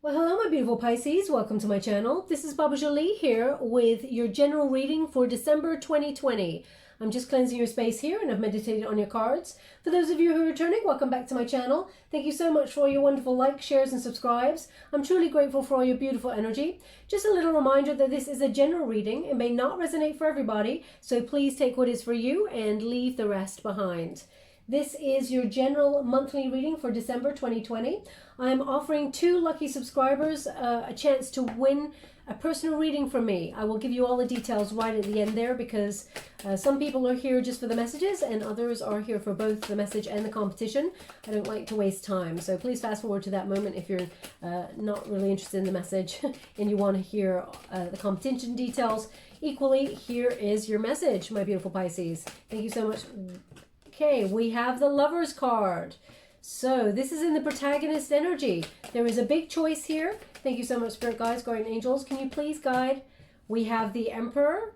Well, hello, my beautiful Pisces. Welcome to my channel. This is Baba Jolie here with your general reading for December 2020. I'm just cleansing your space here and I've meditated on your cards. For those of you who are returning, welcome back to my channel. Thank you so much for all your wonderful likes, shares and subscribes. I'm truly grateful for all your beautiful energy. Just a little reminder that this is a general reading. It may not resonate for everybody, so please take what is for you and leave the rest behind. This is your general monthly reading for December 2020. I'm offering 2 lucky subscribers a chance to win a personal reading from me. I will give you all the details right at the end there because some people are here just for the messages and others are here for both the message and the competition. I don't like to waste time, so please fast forward to that moment if you're not really interested in the message and you want to hear the competition details. Equally, here is your message, my beautiful Pisces. Thank you so much. Okay, we have the Lovers card. So this is in the protagonist energy. There is a big choice here. Thank you so much, Spirit Guides, Guardian Angels. Can you please guide? We have the Emperor.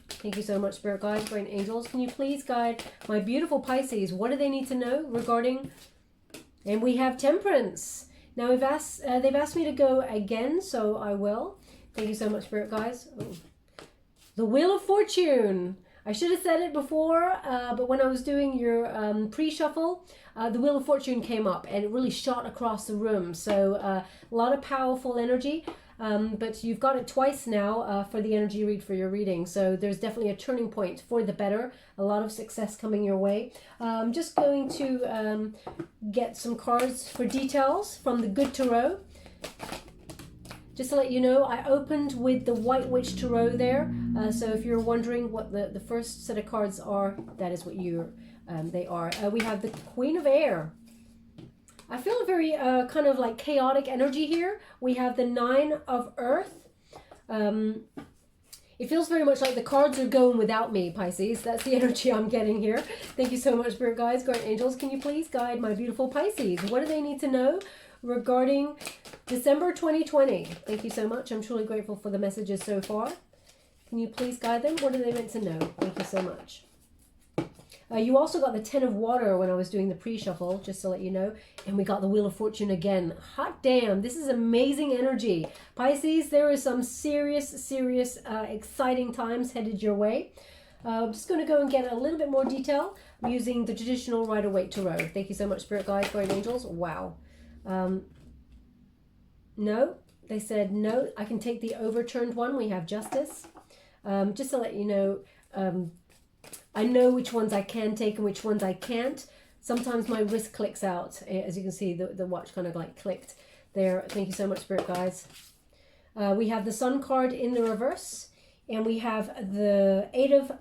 Thank you so much, Spirit Guides, Guardian Angels. Can you please guide my beautiful Pisces? What do they need to know regarding? And we have Temperance. Now they've asked me to go again, so I will. Thank you so much, Spirit Guides. Oh. The Wheel of Fortune. I should have said it before, but when I was doing your pre-shuffle, the Wheel of Fortune came up and it really shot across the room. So a lot of powerful energy, but you've got it twice now for the energy read for your reading. So there's definitely a turning point for the better, a lot of success coming your way. I'm just going to get some cards for details from the Good Tarot. Just to let you know, I opened with the White Witch Tarot there. So if you're wondering what the first set of cards are, that is what they are. We have the Queen of Air. I feel a very kind of like chaotic energy here. We have the Nine of Earth. It feels very much like the cards are going without me, Pisces. That's the energy I'm getting here. Thank you so much, Spirit Guides, Guardian Angels. Can you please guide my beautiful Pisces? What do they need to know regarding December 2020? Thank you so much. I'm truly grateful for the messages so far. Can you please guide them? What are they meant to know? Thank you so much. You also got the 10 of Water when I was doing the pre-shuffle, just to let you know. And we got the Wheel of Fortune again. Hot damn, this is amazing energy. Pisces, there is some serious, exciting times headed your way. I'm just going to go and get a little bit more detail using the traditional Rider-Waite Tarot. Thank you so much, Spirit Guides, Guardian Angels. Wow. No, they said no. I can take the overturned one. We have Justice. Just to let you know, I know which ones I can take and which ones I can't. Sometimes my wrist clicks out. As you can see, the watch kind of like clicked there. Thank you so much, Spirit Guides. We have the Sun card in the reverse. And we have the 8 of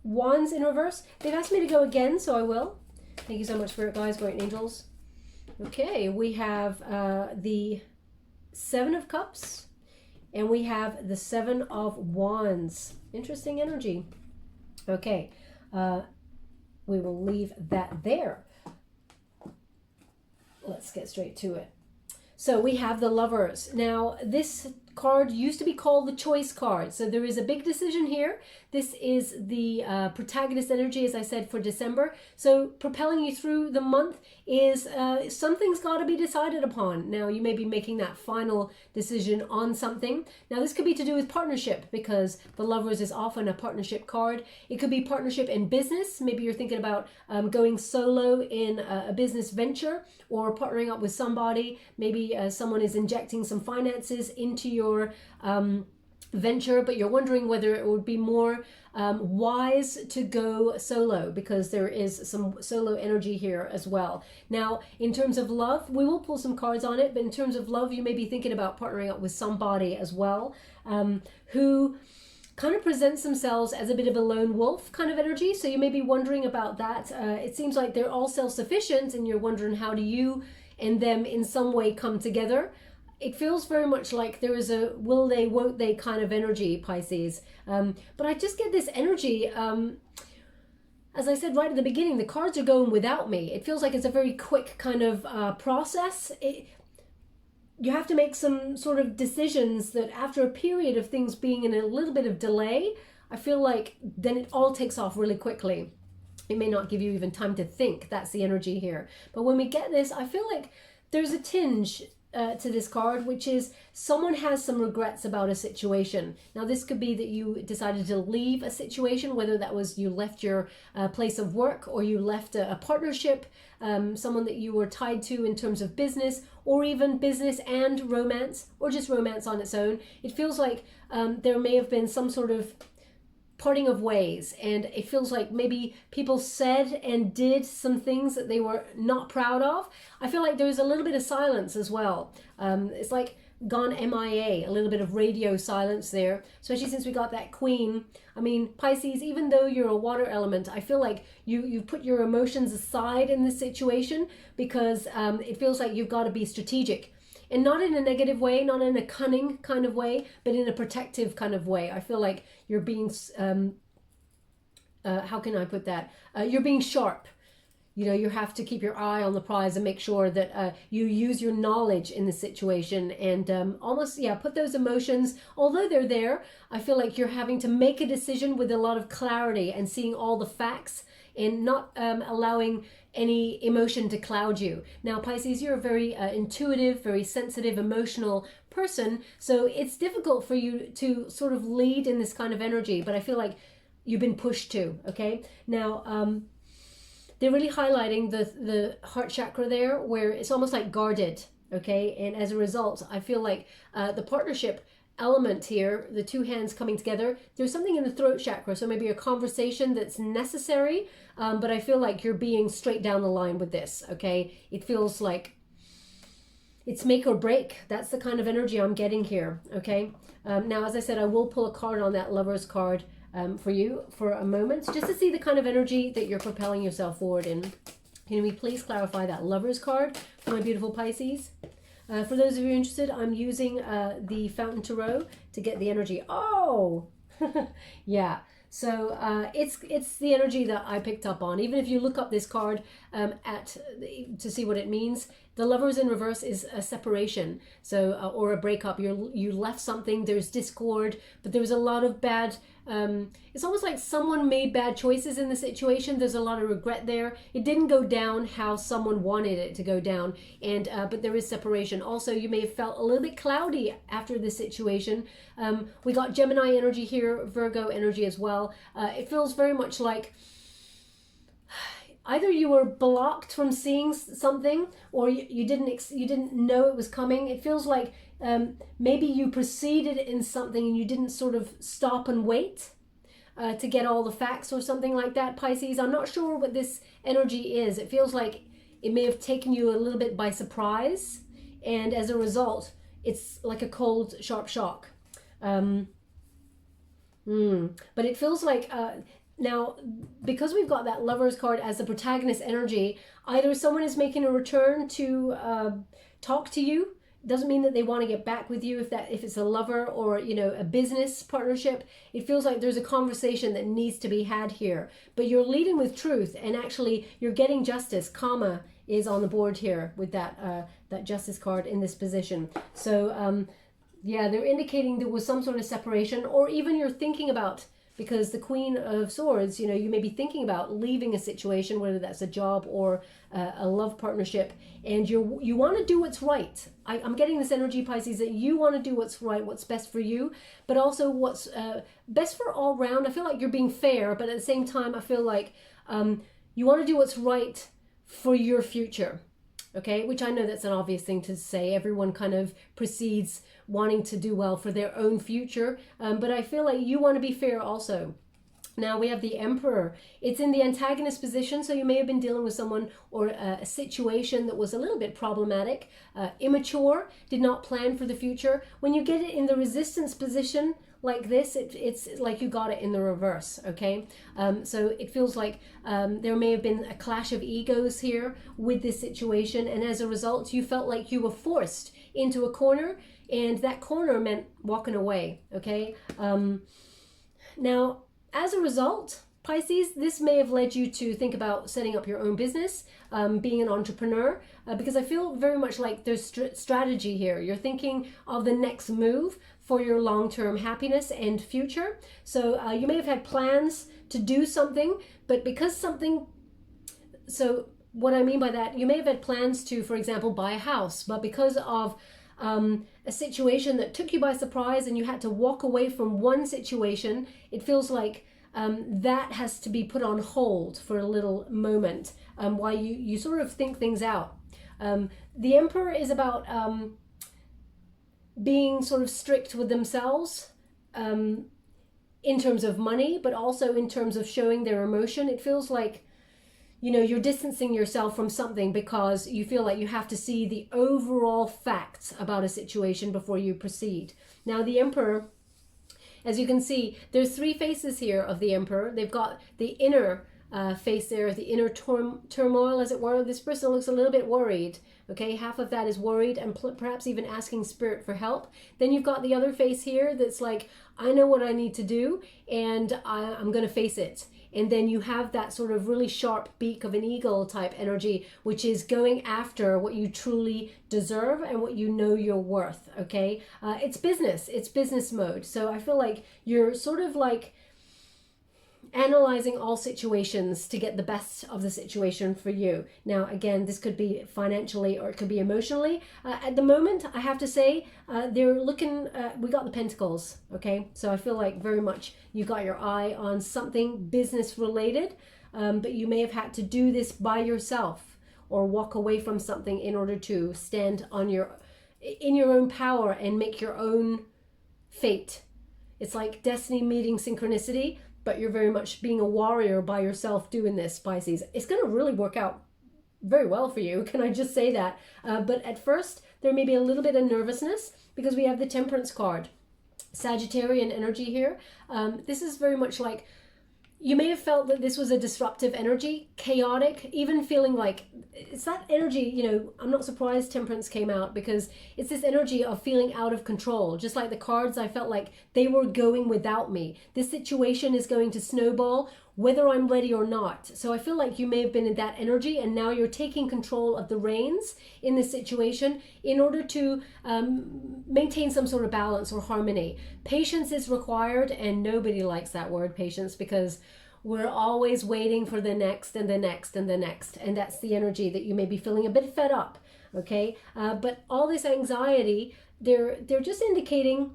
Wands in reverse. They've asked me to go again, so I will. Thank you so much, Spirit Guides, Guardian Angels. Okay, we have the 7 of Cups. And we have the 7 of Wands. Interesting energy. Okay, we will leave that there. Let's get straight to it. So we have the Lovers. Now, this card used to be called the Choice card. So there is a big decision here. This is the protagonist energy, as I said, for December. So propelling you through the month is something's got to be decided upon. Now, you may be making that final decision on something. Now, this could be to do with partnership because the Lovers is often a partnership card. It could be partnership in business. Maybe you're thinking about going solo in a business venture or partnering up with somebody. Maybe someone is injecting some finances into your venture, but you're wondering whether it would be more wise to go solo because there is some solo energy here as well. Now, in terms of love, we will pull some cards on it, but in terms of love, you may be thinking about partnering up with somebody as well who kind of presents themselves as a bit of a lone wolf kind of energy. So you may be wondering about that. It seems like they're all self-sufficient and you're wondering how do you and them in some way come together. It feels very much like there is a will they, won't they kind of energy, Pisces. But I just get this energy, as I said right at the beginning, the cards are going without me. It feels like it's a very quick kind of process. You have to make some sort of decisions that after a period of things being in a little bit of delay, I feel like then it all takes off really quickly. It may not give you even time to think. That's the energy here. But when we get this, I feel like there's a tinge to this card, which is someone has some regrets about a situation. Now, this could be that you decided to leave a situation, whether that was you left your place of work, or you left a partnership, someone that you were tied to in terms of business, or even business and romance, or just romance on its own. It feels like there may have been some sort of parting of ways, and it feels like maybe people said and did some things that they were not proud of. I feel like there's a little bit of silence as well. It's like gone MIA, a little bit of radio silence there, especially since we got that Queen. I mean, Pisces, even though you're a water element, I feel like you put your emotions aside in this situation, because it feels like you've got to be strategic. And not in a negative way, not in a cunning kind of way, but in a protective kind of way. I feel like you're being, how can I put that? You're being sharp. You know, you have to keep your eye on the prize and make sure that you use your knowledge in the situation, and almost, yeah, put those emotions, although they're there, I feel like you're having to make a decision with a lot of clarity and seeing all the facts, and not allowing any emotion to cloud you. Now, Pisces, you're a very intuitive, very sensitive, emotional person, so it's difficult for you to sort of lead in this kind of energy, but I feel like you've been pushed to, okay? Now, they're really highlighting the heart chakra there, where it's almost like guarded, okay? And as a result, I feel like the partnership element here, the two hands coming together, there's something in the throat chakra, so maybe a conversation that's necessary, but I feel like you're being straight down the line with this, okay? It feels like it's make or break. That's the kind of energy I'm getting here, okay? Now, as I said, I will pull a card on that Lover's card for you for a moment, just to see the kind of energy that you're propelling yourself forward in. Can we please clarify that Lover's card for my beautiful Pisces? For those of you interested, I'm using the Fountain Tarot to get the energy. Oh, yeah. So it's the energy that I picked up on. Even if you look up this card to see what it means, the Lovers in reverse is a separation, so or a breakup. You left something. There's discord, but there was a lot of bad. It's almost like someone made bad choices in the situation. There's a lot of regret there. It didn't go down how someone wanted it to go down, and but there is separation. Also, you may have felt a little bit cloudy after the situation. We got Gemini energy here, Virgo energy as well. It feels very much like either you were blocked from seeing something, or you didn't know it was coming. It feels like maybe you proceeded in something and you didn't sort of stop and wait to get all the facts or something like that, Pisces. I'm not sure what this energy is. It feels like it may have taken you a little bit by surprise, and as a result, it's like a cold, sharp shock. But it feels like now, because we've got that Lover's card as the protagonist energy, either someone is making a return to talk to you. Doesn't mean that they want to get back with you if it's a lover or, you know, a business partnership. It feels like there's a conversation that needs to be had here. But you're leading with truth, and actually you're getting justice. Karma is on the board here with that Justice card in this position. So, yeah, they're indicating there was some sort of separation, or even you're thinking about, because the Queen of Swords, you know, you may be thinking about leaving a situation, whether that's a job or a love partnership, and you want to do what's right. I'm getting this energy, Pisces, that you want to do what's right, what's best for you, but also what's best for all round. I feel like you're being fair, but at the same time, I feel like you want to do what's right for your future. Okay, which I know that's an obvious thing to say. Everyone kind of proceeds wanting to do well for their own future, but I feel like you want to be fair also. Now we have the Emperor. It's in the antagonist position, so you may have been dealing with someone or a situation that was a little bit problematic, immature, did not plan for the future. When you get it in the resistance position like this, it's like you got it in the reverse, okay? So it feels like there may have been a clash of egos here with this situation, and as a result, you felt like you were forced into a corner, and that corner meant walking away, okay? Now, as a result, Pisces, this may have led you to think about setting up your own business, being an entrepreneur, because I feel very much like there's strategy here. You're thinking of the next move for your long-term happiness and future. So you may have had plans to do something, but because what I mean by that, you may have had plans to, for example, buy a house, but because of a situation that took you by surprise and you had to walk away from one situation, it feels like that has to be put on hold for a little moment while you sort of think things out. The Emperor is about being sort of strict with themselves in terms of money, but also in terms of showing their emotion. It feels like, you know, you're distancing yourself from something because you feel like you have to see the overall facts about a situation before you proceed. Now, the Emperor, as you can see, there's three faces here of the Emperor. They've got the inner face there, the inner turmoil, as it were. This person looks a little bit worried. Okay, half of that is worried and perhaps even asking Spirit for help. Then you've got the other face here that's like, I know what I need to do and I'm going to face it. And then you have that sort of really sharp beak of an eagle type energy, which is going after what you truly deserve and what you know you're worth. Okay, it's business mode. So I feel like you're sort of like analyzing all situations to get the best of the situation for you. Now, again, this could be financially or it could be emotionally. At the moment, I have to say, they're looking, we got the Pentacles, okay? So I feel like very much you got your eye on something business related, but you may have had to do this by yourself or walk away from something in order to stand on in your own power and make your own fate. It's like destiny meeting synchronicity, but you're very much being a warrior by yourself doing this, Pisces. It's going to really work out very well for you. Can I just say that? But at first, there may be a little bit of nervousness because we have the Temperance card. Sagittarian energy here. This is very much like, you may have felt that this was a disruptive energy, chaotic, even feeling like it's that energy, you know, I'm not surprised Temperance came out because it's this energy of feeling out of control. Just like the cards, I felt like they were going without me. This situation is going to snowball whether I'm ready or not. So I feel like you may have been in that energy and now you're taking control of the reins in this situation in order to maintain some sort of balance or harmony. Patience is required, and nobody likes that word patience because we're always waiting for the next and the next and the next. And that's the energy that you may be feeling a bit fed up, okay? But all this anxiety, they're just indicating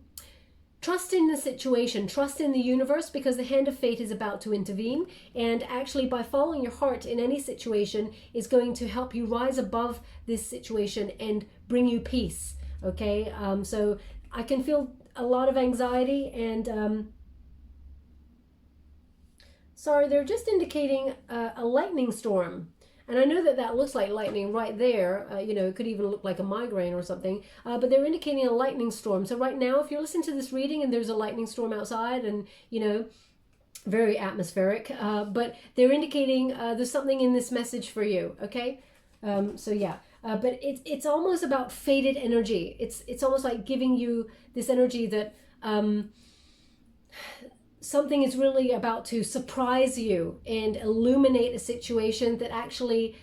trust in the situation, trust in the universe, because the hand of fate is about to intervene. And actually, by following your heart in any situation is going to help you rise above this situation and bring you peace, okay? So I can feel a lot of anxiety and sorry, they're just indicating a lightning storm. And I know that that looks like lightning right there. You know, it could even look like a migraine or something. But they're indicating a lightning storm. So right now, if you're listening to this reading and there's a lightning storm outside and, you know, very atmospheric, but they're indicating there's something in this message for you, okay? So yeah, but it's almost about faded energy. It's almost like giving you this energy that something is really about to surprise you and illuminate a situation that actually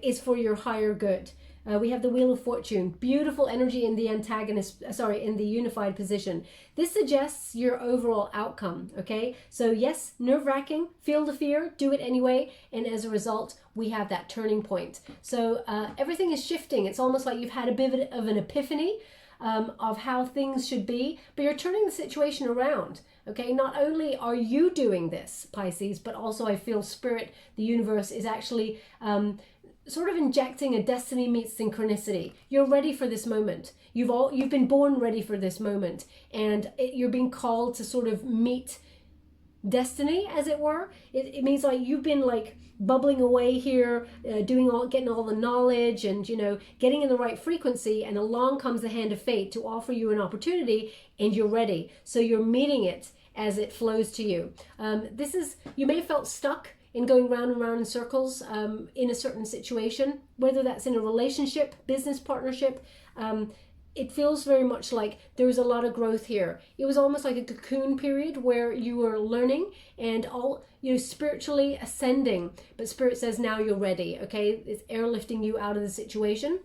is for your higher good. We have the Wheel of Fortune, beautiful energy in the in the unified position. This suggests your overall outcome, okay? So yes, nerve-wracking, feel the fear, do it anyway, and as a result, we have that turning point. So everything is shifting. It's almost like you've had a bit of an epiphany of how things should be, but you're turning the situation around. Okay, not only are you doing this, Pisces, but also I feel Spirit, the universe, is actually sort of injecting a destiny meets synchronicity. You're ready for this moment. You've been born ready for this moment, and you're being called to sort of meet destiny, as it were. It means like you've been like bubbling away here, getting all the knowledge and, you know, getting in the right frequency, and along comes the hand of fate to offer you an opportunity, and you're ready. So you're meeting it as it flows to you. You may have felt stuck in going round and round in circles in a certain situation, whether that's in a relationship, business partnership. It feels very much like there was a lot of growth here. It was almost like a cocoon period where you were learning and spiritually ascending. But Spirit says now you're ready, okay? It's airlifting you out of the situation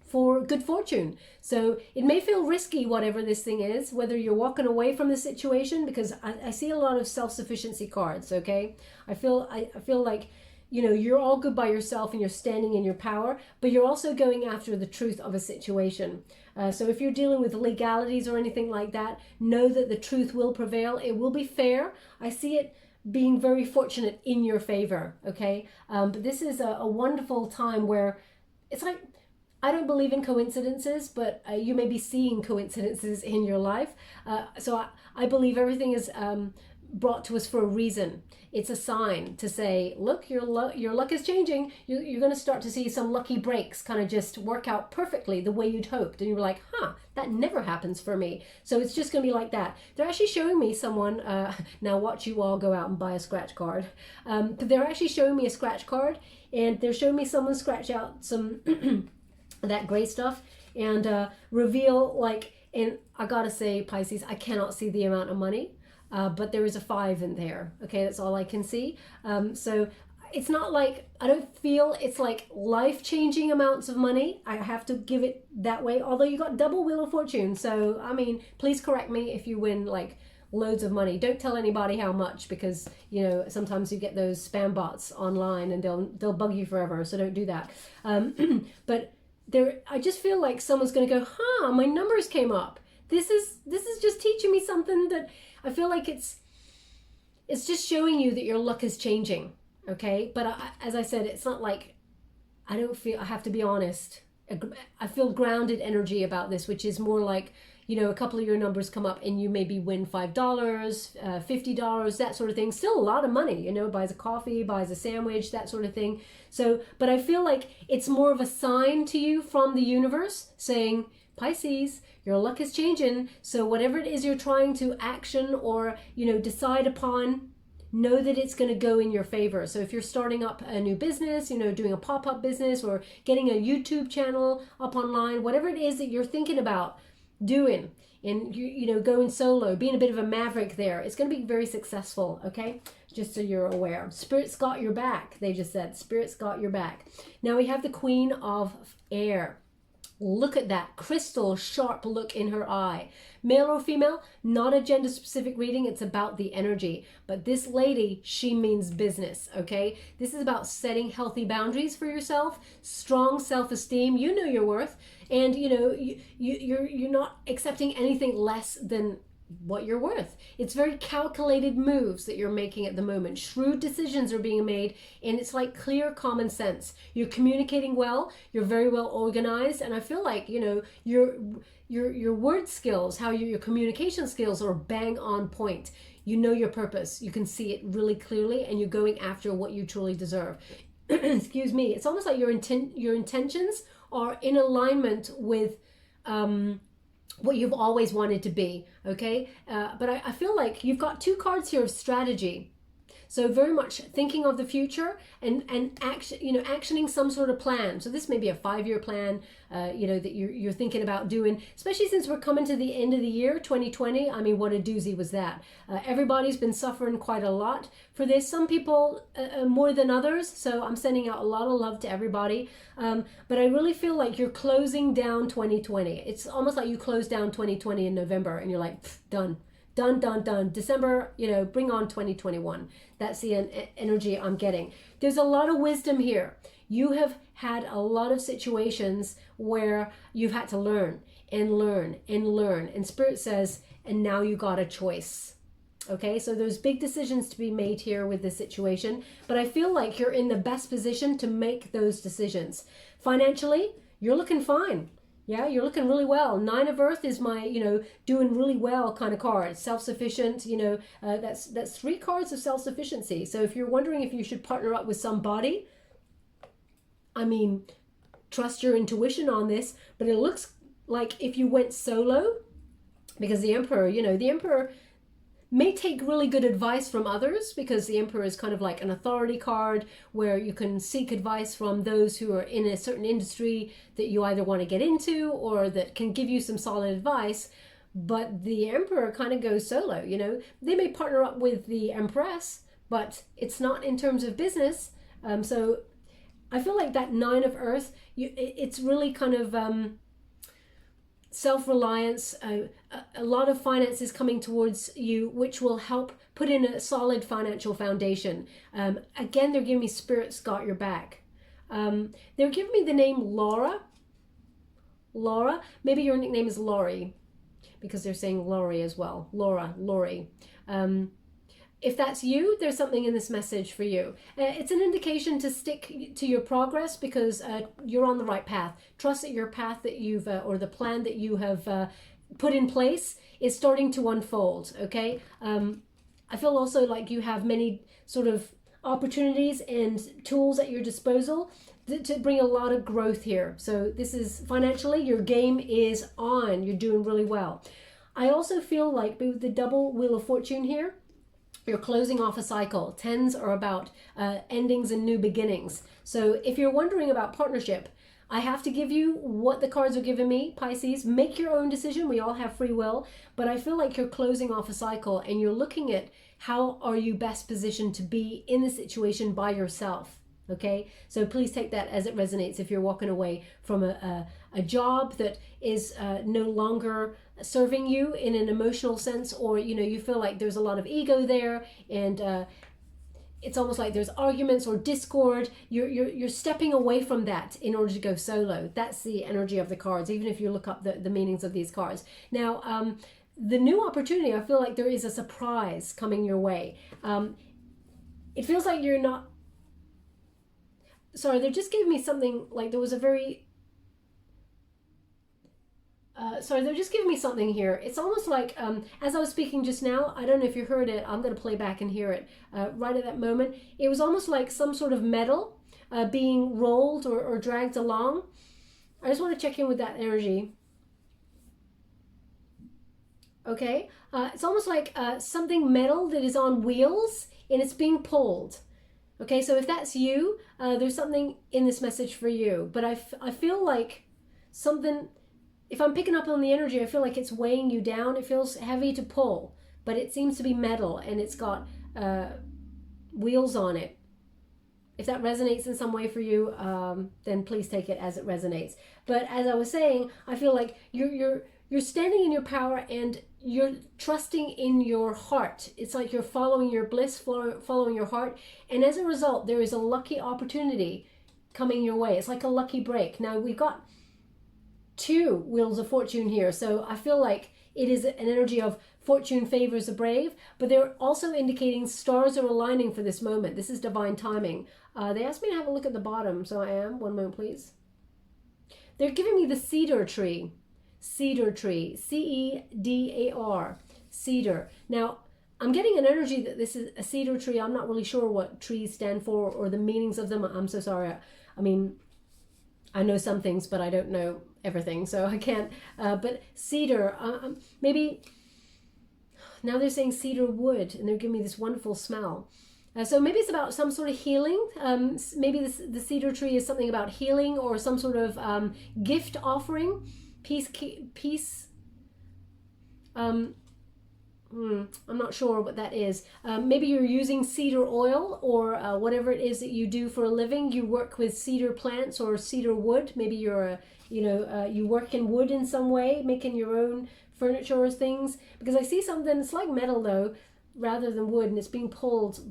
for good fortune. So it may feel risky, whatever this thing is, whether you're walking away from the situation, because I see a lot of self-sufficiency cards, okay? I feel like, you're all good by yourself and you're standing in your power, but you're also going after the truth of a situation. So if you're dealing with legalities or anything like that, know that the truth will prevail. It will be fair. I see it being very fortunate in your favor, okay? But this is a wonderful time where it's like, I don't believe in coincidences, but you may be seeing coincidences in your life. So I believe everything is brought to us for a reason. It's a sign to say, look, your luck is changing. You're going to start to see some lucky breaks kind of just work out perfectly the way you'd hoped. And you're like, that never happens for me. So it's just going to be like that. They're actually showing me someone, now watch you all go out and buy a scratch card. But they're actually showing me a scratch card, and they're showing me someone scratch out some that gray stuff and reveal, like, and I gotta say, Pisces, I cannot see the amount of money. But there is a 5 in there. Okay, that's all I can see. So it's not like, I don't feel it's like life-changing amounts of money. I have to give it that way. Although you got double Wheel of Fortune. So, I mean, please correct me if you win like loads of money. Don't tell anybody how much, because, sometimes you get those spam bots online and they'll bug you forever. So don't do that. But I just feel like someone's going to go, my numbers came up. This is just teaching me something that I feel like it's just showing you that your luck is changing, okay? But as I said, it's not like, I have to be honest. I feel grounded energy about this, which is more like, a couple of your numbers come up and you maybe win $5, $50, that sort of thing. Still a lot of money, buys a coffee, buys a sandwich, that sort of thing. So, but I feel like it's more of a sign to you from the universe saying, Pisces, your luck is changing. So whatever it is you're trying to action or, decide upon, know that it's going to go in your favor. So if you're starting up a new business, doing a pop-up business or getting a YouTube channel up online, whatever it is that you're thinking about doing, and going solo, being a bit of a maverick there, it's going to be very successful, okay? Just so you're aware. Spirit's got your back, they just said. Spirit's got your back. Now we have the Queen of Air. Look at that crystal sharp look in her eye. Male or female, not a gender specific reading. It's about the energy. But this lady, she means business, okay? This is about setting healthy boundaries for yourself, strong self-esteem. You know your worth, and you're not accepting anything less than what you're worth. It's very calculated moves that you're making at the moment. Shrewd decisions are being made, and it's like clear common sense. You're communicating well, you're very well organized, and I feel like, your word skills, your communication skills are bang on point. You know your purpose. You can see it really clearly, and you're going after what you truly deserve. Excuse me. It's almost like your intentions are in alignment with what you've always wanted to be, okay? But I feel like you've got 2 cards here of strategy. So very much thinking of the future and action, actioning some sort of plan. So this may be a 5-year plan, that you're thinking about doing, especially since we're coming to the end of the year, 2020. I mean, what a doozy was that? Everybody's been suffering quite a lot for this. Some people more than others. So I'm sending out a lot of love to everybody. But I really feel like you're closing down 2020. It's almost like you closed down 2020 in November and you're like, done. Done. December, bring on 2021. That's the energy I'm getting. There's a lot of wisdom here. You have had a lot of situations where you've had to learn. And Spirit says, and now you got a choice. Okay, so there's big decisions to be made here with this situation, but I feel like you're in the best position to make those decisions. Financially, you're looking fine. Yeah, you're looking really well. 9 of Earth is my, doing really well kind of card. Self-sufficient, that's 3 cards of self-sufficiency. So if you're wondering if you should partner up with somebody, I mean, trust your intuition on this, but it looks like if you went solo, because the Emperor, the Emperor may take really good advice from others, because the Emperor is kind of like an authority card where you can seek advice from those who are in a certain industry that you either want to get into or that can give you some solid advice. But the Emperor kind of goes solo, They may partner up with the Empress, but it's not in terms of business. So I feel like that 9 of Earth, it's really kind of self-reliance, a lot of finances coming towards you, which will help put in a solid financial foundation. Again, they're giving me Spirit's got your back. They're giving me the name Laura. Laura, maybe your nickname is Laurie, because they're saying Laurie as well. Laura, Laurie. If that's you, there's something in this message for you. It's an indication to stick to your progress, because you're on the right path. Trust that your path that you've, or the plan that you have put in place is starting to unfold, okay? I feel also like you have many sort of opportunities and tools at your disposal to bring a lot of growth here. So this is financially, your game is on. You're doing really well. I also feel like with the double Wheel of Fortune here, you're closing off a cycle. Tens are about endings and new beginnings. So if you're wondering about partnership, I have to give you what the cards are giving me, Pisces. Make your own decision. We all have free will. But I feel like you're closing off a cycle and you're looking at how are you best positioned to be in the situation by yourself. Okay, so please take that as it resonates if you're walking away from a job that is no longer serving you in an emotional sense, or you feel like there's a lot of ego there, and it's almost like there's arguments or discord. You're stepping away from that in order to go solo. That's the energy of the cards, even if you look up the meanings of these cards. Now, the new opportunity, I feel like there is a surprise coming your way. It feels like you're not... Sorry, they're just giving me something like there was a very... sorry, they're just giving me something here. It's almost like, as I was speaking just now, I don't know if you heard it, I'm going to play back and hear it. Right at that moment, it was almost like some sort of metal being rolled or dragged along. I just want to check in with that energy. Okay, it's almost like something metal that is on wheels and it's being pulled. Okay, so if that's you, there's something in this message for you. But I feel like something, if I'm picking up on the energy, I feel like it's weighing you down. It feels heavy to pull, but it seems to be metal and it's got wheels on it. If that resonates in some way for you, then please take it as it resonates. But as I was saying, I feel like you're standing in your power and you're trusting in your heart. It's like you're following your bliss, following your heart. And as a result, there is a lucky opportunity coming your way. It's like a lucky break. Now, we've got 2 Wheels of Fortune here. So I feel like it is an energy of fortune favors the brave, but they're also indicating stars are aligning for this moment. This is divine timing. They asked me to have a look at the bottom, so I am. One moment, please. They're giving me the cedar tree. Cedar tree, C-E-D-A-R, cedar. Now, I'm getting an energy that this is a cedar tree. I'm not really sure what trees stand for or the meanings of them. I'm so sorry. I mean, I know some things, but I don't know everything, so I can't. But cedar, maybe, now they're saying cedar wood, and they're giving me this wonderful smell. So maybe it's about some sort of healing. Maybe the cedar tree is something about healing or some sort of gift offering. Peace. I'm not sure what that is. Maybe you're using cedar oil or whatever it is that you do for a living. You work with cedar plants or cedar wood. Maybe you're you work in wood in some way, making your own furniture or things. Because I see something, it's like metal though, rather than wood, and it's being pulled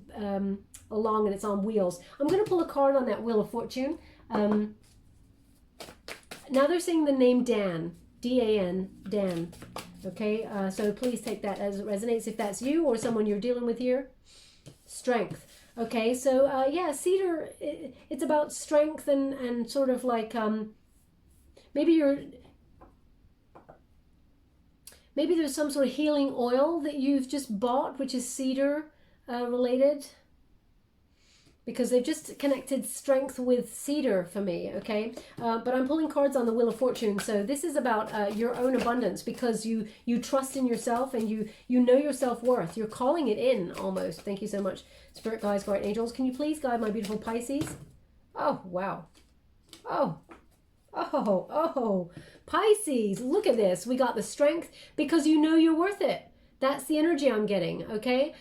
along and it's on wheels. I'm going to pull a card on that Wheel of Fortune. Now they're saying the name Dan, D-A-N, Dan. Okay, so please take that as it resonates if that's you or someone you're dealing with here. Strength. Okay, so yeah, cedar, it's about strength and sort of like maybe there's some sort of healing oil that you've just bought, which is cedar related. Because they've just connected strength with cedar for me, okay? But I'm pulling cards on the Wheel of Fortune, so this is about your own abundance because you trust in yourself and you know your self-worth. You're calling it in almost. Thank you so much, Spirit Guides, Guardian Angels. Can you please guide my beautiful Pisces? Oh, wow. Oh, Pisces, look at this. We got the strength because you know you're worth it. That's the energy I'm getting, okay?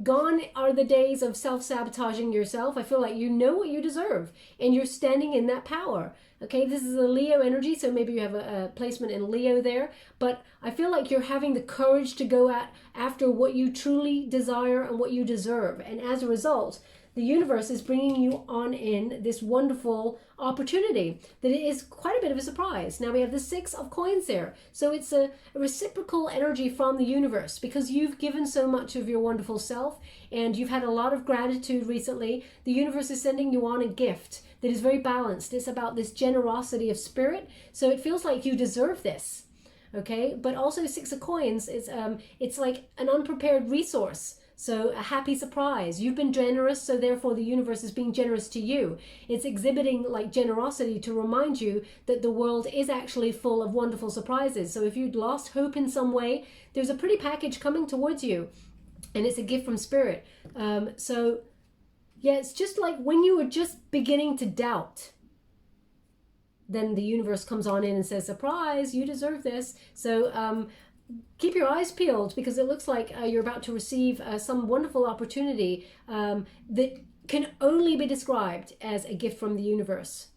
Gone are the days of self-sabotaging yourself. I feel like you know what you deserve and you're standing in that power, okay? This is a Leo energy, so maybe you have a placement in Leo there, but I feel like you're having the courage to go after what you truly desire and what you deserve. And as a result, the universe is bringing you on in this wonderful opportunity that is quite a bit of a surprise. Now we have the 6 of coins there. So it's a reciprocal energy from the universe because you've given so much of your wonderful self and you've had a lot of gratitude recently. The universe is sending you on a gift that is very balanced. It's about this generosity of spirit. So it feels like you deserve this. Okay, but also 6 of coins is it's like an unprepared resource. So a happy surprise. You've been generous, so therefore the universe is being generous to you. It's exhibiting like generosity to remind you that the world is actually full of wonderful surprises. So if you'd lost hope in some way, there's a pretty package coming towards you, and it's a gift from spirit. So yeah, it's just like when you were just beginning to doubt, then the universe comes on in and says, surprise, you deserve this. So keep your eyes peeled because it looks like you're about to receive some wonderful opportunity that can only be described as a gift from the universe.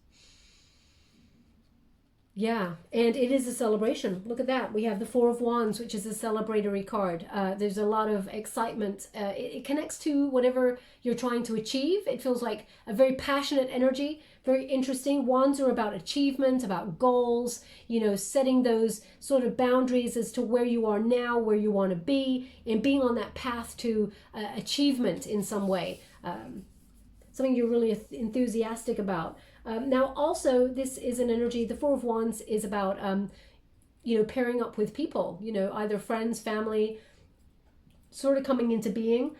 Yeah, and it is a celebration. Look at that. We have the 4 of Wands, which is a celebratory card. There's a lot of excitement. It connects to whatever you're trying to achieve. It feels like a very passionate energy, very interesting. Wands are about achievement, about goals, you know, setting those sort of boundaries as to where you are now, where you want to be, and being on that path to achievement in some way. Something you're really enthusiastic about. Now, also, this is an energy, the 4 of Wands is about, you know, pairing up with people, you know, either friends, family, sort of coming into being,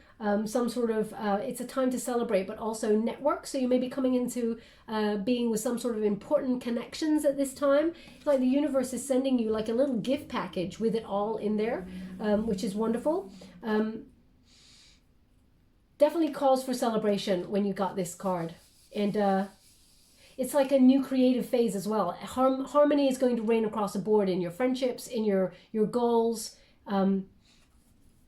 some sort of, it's a time to celebrate, but also network. So you may be coming into being with some sort of important connections at this time. It's like the universe is sending you like a little gift package with it all in there, which is wonderful. Definitely calls for celebration when you got this card. And it's like a new creative phase as well. Harmony is going to reign across the board in your friendships, in your goals.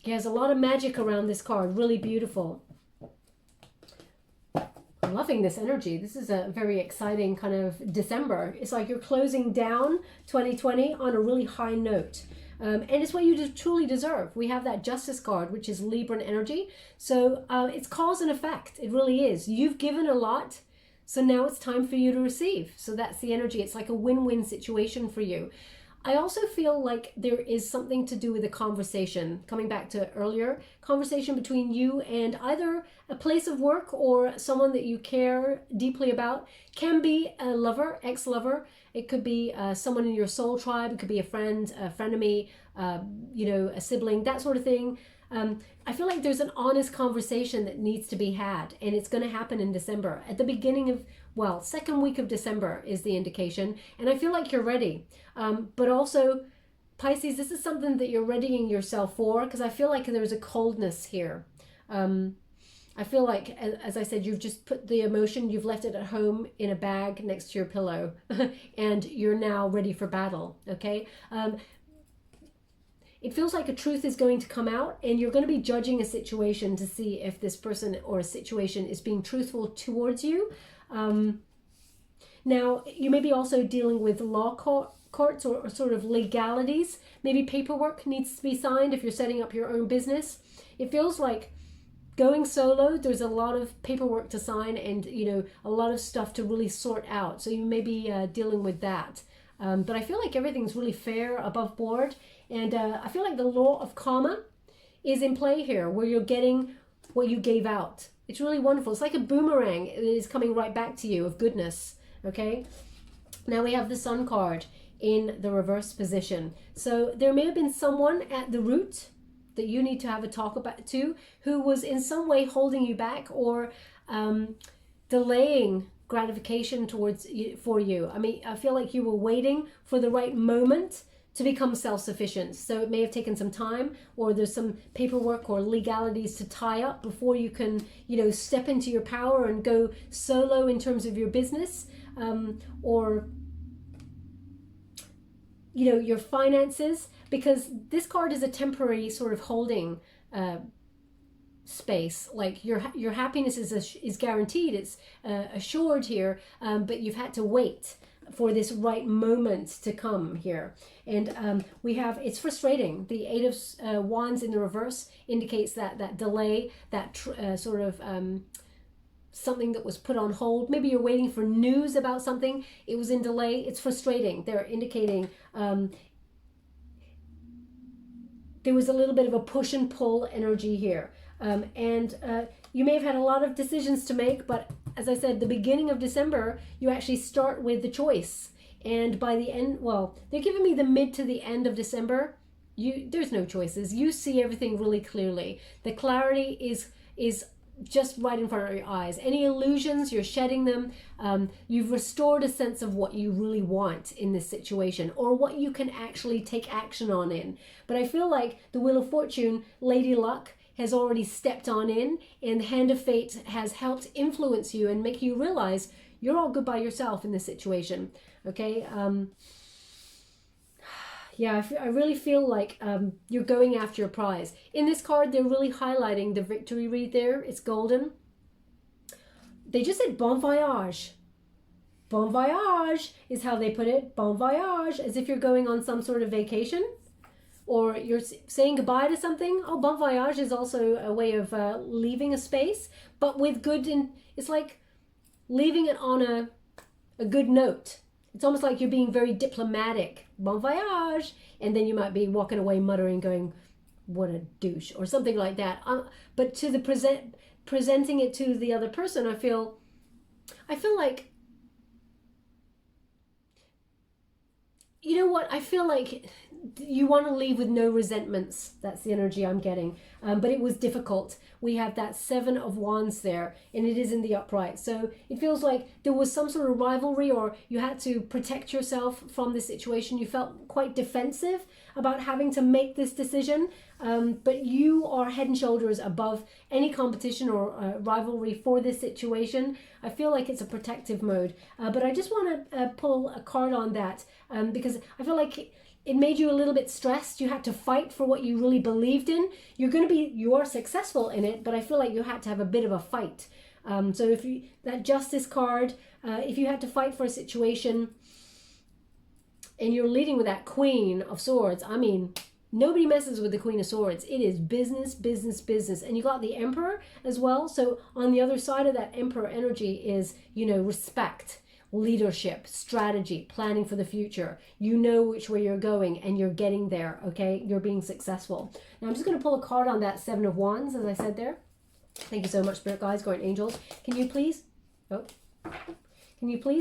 There's a lot of magic around this card. Really beautiful. I'm loving this energy. This is a very exciting kind of December. It's like you're closing down 2020 on a really high note. And it's what you truly deserve. We have that Justice card, which is Libran energy. So it's cause and effect. It really is. You've given a lot. So now it's time for you to receive. So that's the energy. It's like a win-win situation for you. I also feel like there is something to do with a conversation, coming back to earlier, conversation between you and either a place of work or someone that you care deeply about. Can be a lover, ex-lover. It could be someone in your soul tribe. It could be a friend, a frenemy, you know, a sibling, that sort of thing. I feel like there's an honest conversation that needs to be had, and it's going to happen in December. At the beginning of, well, second week of December is the indication, and I feel like you're ready. But also, Pisces, this is something that you're readying yourself for, because I feel like there's a coldness here. I feel like, as I said, you've just put the emotion, you've left it at home in a bag next to your pillow, and you're now ready for battle, okay? It feels like a truth is going to come out, and you're going to be judging a situation to see if this person or a situation is being truthful towards you. Now, you may be also dealing with law courts or sort of legalities. Maybe paperwork needs to be signed if you're setting up your own business. It feels like going solo, there's a lot of paperwork to sign and, you know, a lot of stuff to really sort out. So you may be dealing with that. But I feel like everything's really fair, above board. And I feel like the law of karma is in play here, where you're getting what you gave out. It's really wonderful. It's like a boomerang that is coming right back to you of goodness, okay? Now we have the Sun card in the reverse position. So there may have been someone at the root that you need to have a talk about to, who was in some way holding you back or delaying gratification for you. I mean, I feel like you were waiting for the right moment to become self-sufficient. So it may have taken some time, or there's some paperwork or legalities to tie up before you can, you know, step into your power and go solo in terms of your business. Or you know, your finances, because this card is a temporary sort of holding space. Like your happiness is guaranteed, it's assured here, but you've had to wait for this right moment to come here. And we have, it's frustrating. The Eight of Wands in the reverse indicates that delay, that sort of something that was put on hold. Maybe you're waiting for news about something. It was in delay. It's frustrating. They're indicating there was a little bit of a push and pull energy here. And you may have had a lot of decisions to make, but as I said, the beginning of December, you actually start with the choice. And by the end, well, they're giving me the mid to the end of December. There's no choices. You see everything really clearly. The clarity is just right in front of your eyes. Any illusions, you're shedding them. You've restored a sense of what you really want in this situation, or what you can actually take action on in. But I feel like the Wheel of Fortune, Lady Luck, has already stepped on in, and the Hand of Fate has helped influence you and make you realize you're all good by yourself in this situation. Okay. Yeah, I really feel like you're going after your prize. In this card, they're really highlighting the victory read there. It's golden. They just said bon voyage. Bon voyage is how they put it. Bon voyage, as if you're going on some sort of vacation, or you're saying goodbye to something. Oh, bon voyage is also a way of leaving a space, but with good, it's like leaving it on a good note. It's almost like you're being very diplomatic. Bon voyage. And then you might be walking away muttering, going, what a douche, or something like that. But to the presenting it to the other person, I feel like, you know what? I feel like you want to leave with no resentments. That's the energy I'm getting. But it was difficult. We have that Seven of Wands there, and it is in the upright. So it feels like there was some sort of rivalry, or you had to protect yourself from this situation. You felt quite defensive about having to make this decision. But you are head and shoulders above any competition or rivalry for this situation. I feel like it's a protective mode. But I just want to pull a card on that because I feel like it made you a little bit stressed. You had to fight for what you really believed in. You are successful in it, but I feel like you had to have a bit of a fight. So if that Justice card, if you had to fight for a situation and you're leading with that Queen of Swords, I mean, nobody messes with the Queen of Swords. It is business, business, business. And you got the Emperor as well. So on the other side of that Emperor energy is, respect, leadership, strategy, planning for the future. You know which way you're going and you're getting there, okay? You're being successful. Now I'm just going to pull a card on that Seven of Wands, as I said there. Thank you so much, Spirit Guides, Guardian Angels. Can you please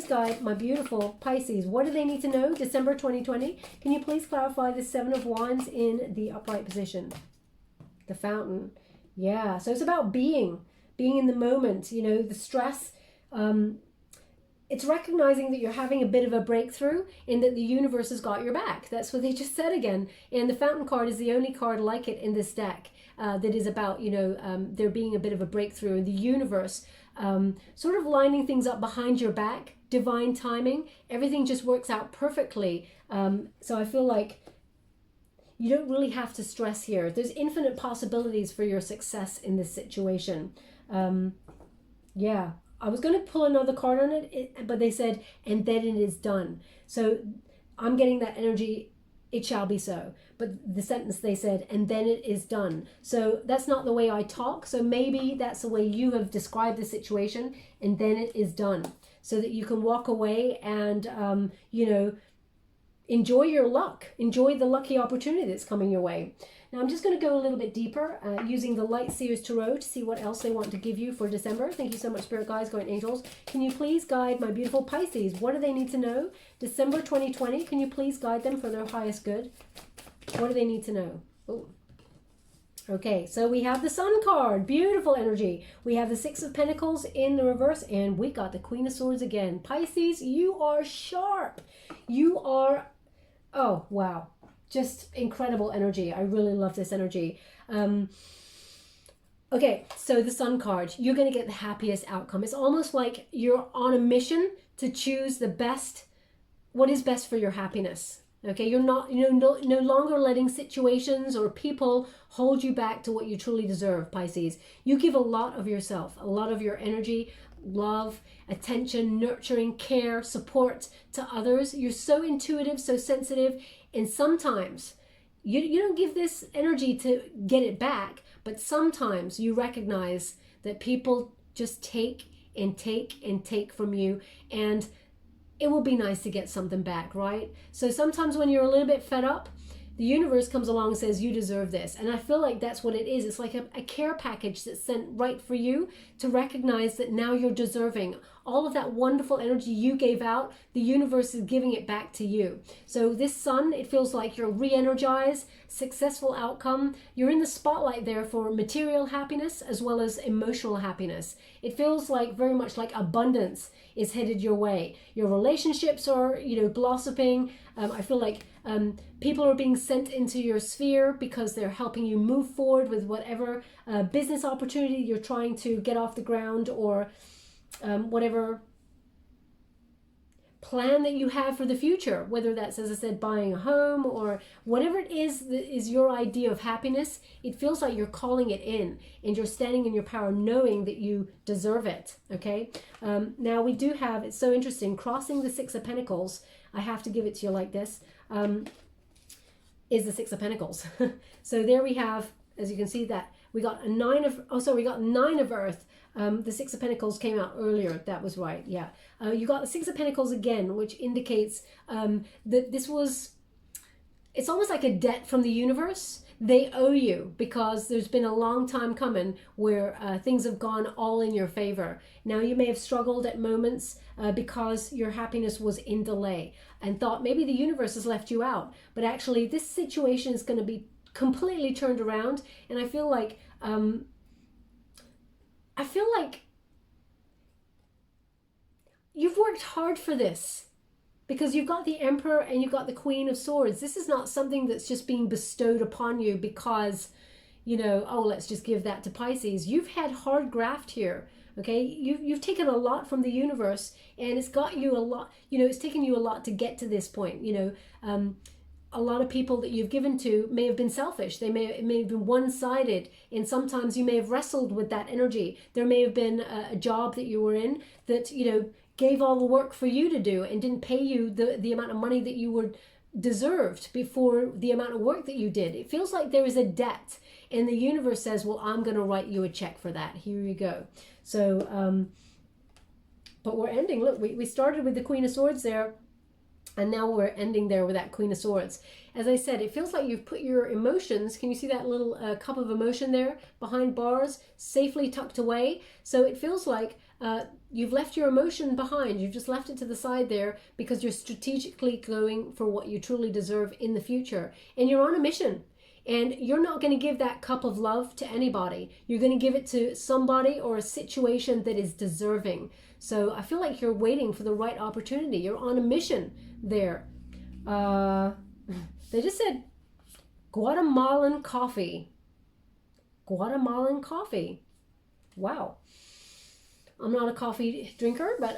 guide my beautiful Pisces? What do they need to know? December 2020. Can you please clarify the Seven of Wands in the upright position? The Fountain. Yeah, so it's about being in the moment, the stress. It's recognizing that you're having a bit of a breakthrough and that the universe has got your back. That's what they just said again. And the Fountain card is the only card like it in this deck that is about, there being a bit of a breakthrough in the universe, sort of lining things up behind your back, divine timing. Everything just works out perfectly. So I feel like you don't really have to stress here. There's infinite possibilities for your success in this situation. Yeah. I was going to pull another card on it, but they said, and then it is done. So I'm getting that energy, it shall be so. But the sentence they said, and then it is done. So that's not the way I talk. So maybe that's the way you have described the situation, and then it is done. So that you can walk away and, enjoy your luck. Enjoy the lucky opportunity that's coming your way. Now I'm just going to go a little bit deeper using the Light Seers Tarot to see what else they want to give you for December. Thank you so much, Spirit Guides, Guardian Angels. Can you please guide my beautiful Pisces? What do they need to know? December 2020, can you please guide them for their highest good? What do they need to know? Oh. Okay, so we have the Sun card. Beautiful energy. We have the Six of Pentacles in the reverse, and we got the Queen of Swords again. Pisces, you are sharp. You are... Oh, wow. Just incredible energy. I really love this energy. Okay, so the Sun card. You're going to get the happiest outcome. It's almost like you're on a mission to choose the best, what is best for your happiness. Okay, you're not, no longer letting situations or people hold you back to what you truly deserve, Pisces. You give a lot of yourself, a lot of your energy, love, attention, nurturing, care, support to others. You're so intuitive, so sensitive, and sometimes you don't give this energy to get it back, but sometimes you recognize that people just take and take and take from you, and it will be nice to get something back, right? So sometimes when you're a little bit fed up, the universe comes along and says, you deserve this. And I feel like that's what it is. It's like a care package that's sent right for you to recognize that now you're deserving. All of that wonderful energy you gave out, the universe is giving it back to you. So this sun, it feels like you're re-energized, successful outcome. You're in the spotlight there for material happiness as well as emotional happiness. It feels like very much like abundance is headed your way. Your relationships are, blossoming. I feel like people are being sent into your sphere because they're helping you move forward with whatever business opportunity you're trying to get off the ground, or whatever plan that you have for the future, whether that's, as I said, buying a home or whatever it is that is your idea of happiness. It feels like you're calling it in and you're standing in your power knowing that you deserve it. Okay, now we do have, it's so interesting, crossing the Six of Pentacles. I have to give it to you like this, is the Six of Pentacles. So there we have, as you can see, that we got Nine of Earth. The Six of Pentacles came out earlier. That was right. Yeah. You got the Six of Pentacles again, which indicates that this was, it's almost like a debt from the universe. They owe you because there's been a long time coming where things have gone all in your favor. Now you may have struggled at moments because your happiness was in delay and thought maybe the universe has left you out. But actually this situation is going to be completely turned around. And I feel like you've worked hard for this, because you've got the Emperor and you've got the Queen of Swords. This is not something that's just being bestowed upon you because, oh, let's just give that to Pisces. You've had hard graft here, okay? You've taken a lot from the universe, and it's got you a lot, it's taken you a lot to get to this point, a lot of people that you've given to may have been selfish. It may have been one-sided, and sometimes you may have wrestled with that energy. There may have been a job that you were in that, gave all the work for you to do and didn't pay you the amount of money that you were deserved before the amount of work that you did. It feels like there is a debt, and the universe says, well, I'm going to write you a check for that. Here you go. So, but we're ending. Look, we started with the Queen of Swords there, and now we're ending there with that Queen of Swords. As I said, it feels like you've put your emotions, can you see that little cup of emotion there behind bars, safely tucked away? So it feels like you've left your emotion behind. You've just left it to the side there because you're strategically going for what you truly deserve in the future. And you're on a mission. And you're not going to give that cup of love to anybody. You're going to give it to somebody or a situation that is deserving. So I feel like you're waiting for the right opportunity. You're on a mission there. They just said Guatemalan coffee. Guatemalan coffee. Wow. I'm not a coffee drinker, but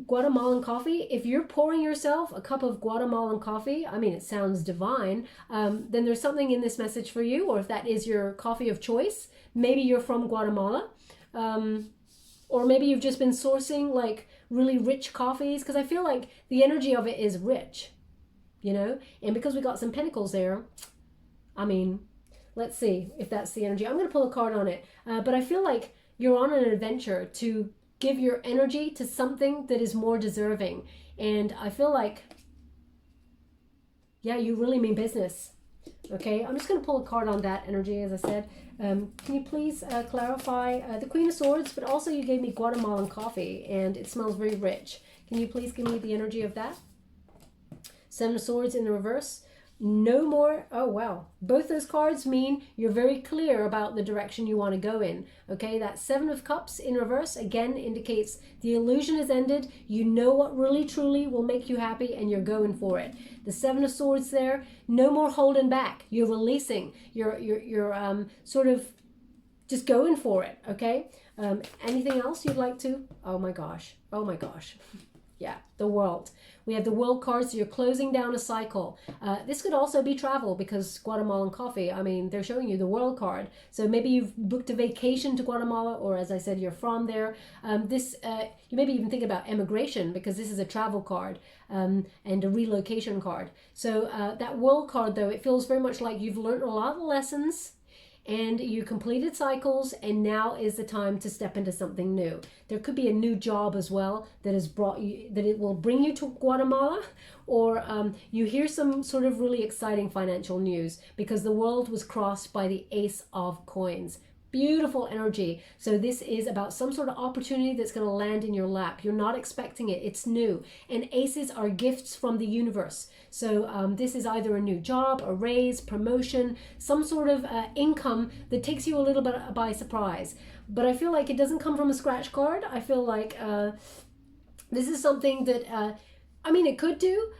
Guatemalan coffee, if you're pouring yourself a cup of Guatemalan coffee, I mean, it sounds divine, then there's something in this message for you. Or if that is your coffee of choice, maybe you're from Guatemala, or maybe you've just been sourcing like really rich coffees, because I feel like the energy of it is rich, and because we got some pentacles there, I mean, let's see if that's the energy. I'm going to pull a card on it, but I feel like you're on an adventure to give your energy to something that is more deserving. And I feel like, yeah, you really mean business. Okay, I'm just going to pull a card on that energy, as I said. Can you please clarify the Queen of Swords, but also you gave me Guatemalan coffee, and it smells very rich. Can you please give me the energy of that? Seven of Swords in the reverse. No more. Oh, wow. Both those cards mean you're very clear about the direction you want to go in. Okay, that Seven of Cups in reverse again indicates the illusion has ended. You know what really truly will make you happy, and you're going for it. The Seven of Swords there, no more holding back. You're releasing. You're sort of just going for it. Okay. Anything else you'd like to? Oh my gosh. Oh my gosh. Yeah, the world. We have the world card, so you're closing down a cycle. This could also be travel because Guatemalan coffee, I mean, they're showing you the world card. So maybe you've booked a vacation to Guatemala, or as I said, you're from there. You maybe even think about emigration because this is a travel card and a relocation card. So that world card, though, it feels very much like you've learned a lot of lessons and you completed cycles, and now is the time to step into something new. There could be a new job as well that has brought you, that it will bring you to Guatemala, or you hear some sort of really exciting financial news because the world was crossed by the Ace of Coins. Beautiful energy. So this is about some sort of opportunity that's going to land in your lap. You're not expecting it. It's new. And aces are gifts from the universe. So this is either a new job, a raise, promotion, some sort of income that takes you a little bit by surprise. But I feel like it doesn't come from a scratch card. I feel like this is something that, I mean, it could do.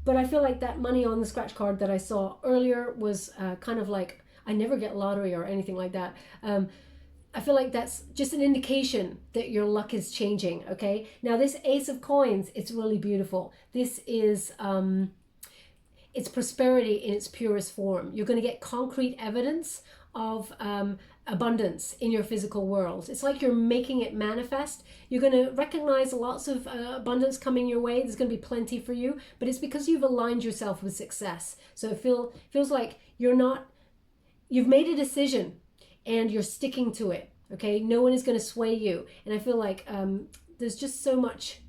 But I feel like that money on the scratch card that I saw earlier was kind of like, I never get lottery or anything like that. I feel like that's just an indication that your luck is changing, okay? Now this Ace of Coins, it's really beautiful. This is, it's prosperity in its purest form. You're going to get concrete evidence of abundance in your physical world. It's like you're making it manifest. You're going to recognize lots of abundance coming your way. There's going to be plenty for you, but it's because you've aligned yourself with success. So it feels like you've made a decision and you're sticking to it, okay? No one is going to sway you. And I feel like there's just so much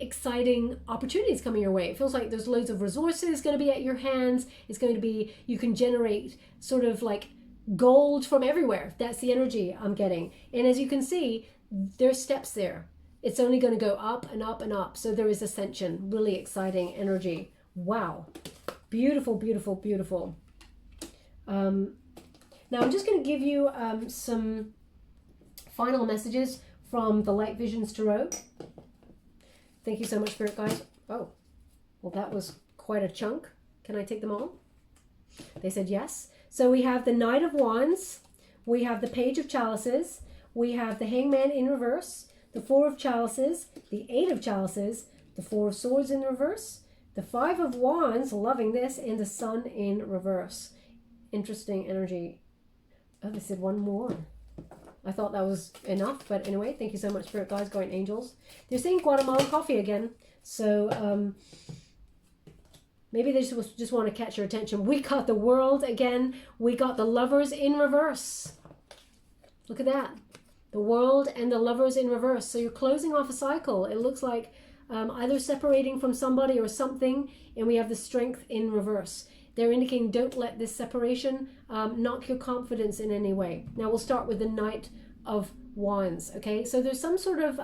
exciting opportunities coming your way. It feels like there's loads of resources going to be at your hands. It's going to be, you can generate sort of like gold from everywhere. That's the energy I'm getting. And as you can see, there's steps there. It's only going to go up and up and up. So there is ascension, really exciting energy. Wow. Beautiful, beautiful, beautiful. Now I'm just going to give you some final messages from the Light Visions Tarot. Thank you so much, Spirit guys. Oh, well, that was quite a chunk. Can I take them all? They said yes. So we have the Knight of Wands, we have the Page of Chalices, we have the Hangman in reverse, the Four of Chalices, the Eight of Chalices, the Four of Swords in reverse, the Five of Wands, loving this, and the Sun in reverse. Interesting energy. Oh, they said one more. I thought that was enough, but anyway, thank you so much, Spirit guides, guardian angels. They're saying Guatemalan coffee again, so maybe they just want to catch your attention. We got the World again. We got the Lovers in reverse. Look at that. The World and the Lovers in reverse. So you're closing off a cycle. It looks like either separating from somebody or something, and we have the Strength in reverse. They're indicating don't let this separation knock your confidence in any way. Now we'll start with the Knight of Wands, okay? So there's some sort of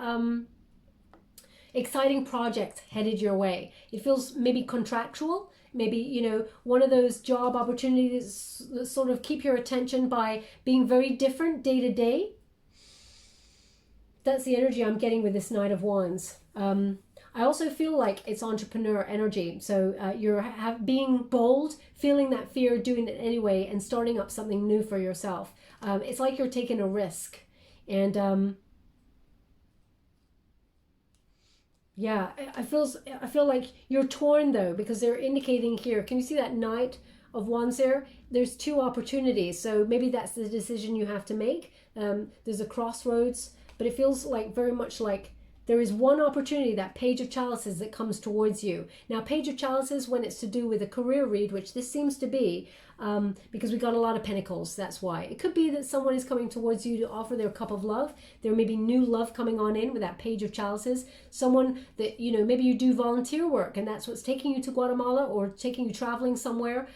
exciting project headed your way. It feels maybe contractual, maybe, you know, one of those job opportunities that sort of keep your attention by being very different day to day. That's the energy I'm getting with this Knight of Wands. I also feel like it's entrepreneur energy. So you're being bold, feeling that fear, doing it anyway, and starting up something new for yourself. It's like you're taking a risk. And yeah, I feel like you're torn though, because they're indicating here. Can you see that Knight of Wands there? There's two opportunities. So maybe that's the decision you have to make. There's a crossroads, but it feels like very much like there is one opportunity, that Page of Chalices, that comes towards you. Now, Page of Chalices, when it's to do with a career read, which this seems to be, because we got a lot of pentacles, that's why. It could be that someone is coming towards you to offer their cup of love. There may be new love coming on in with that Page of Chalices. Someone that, you know, maybe you do volunteer work and that's what's taking you to Guatemala or taking you traveling somewhere.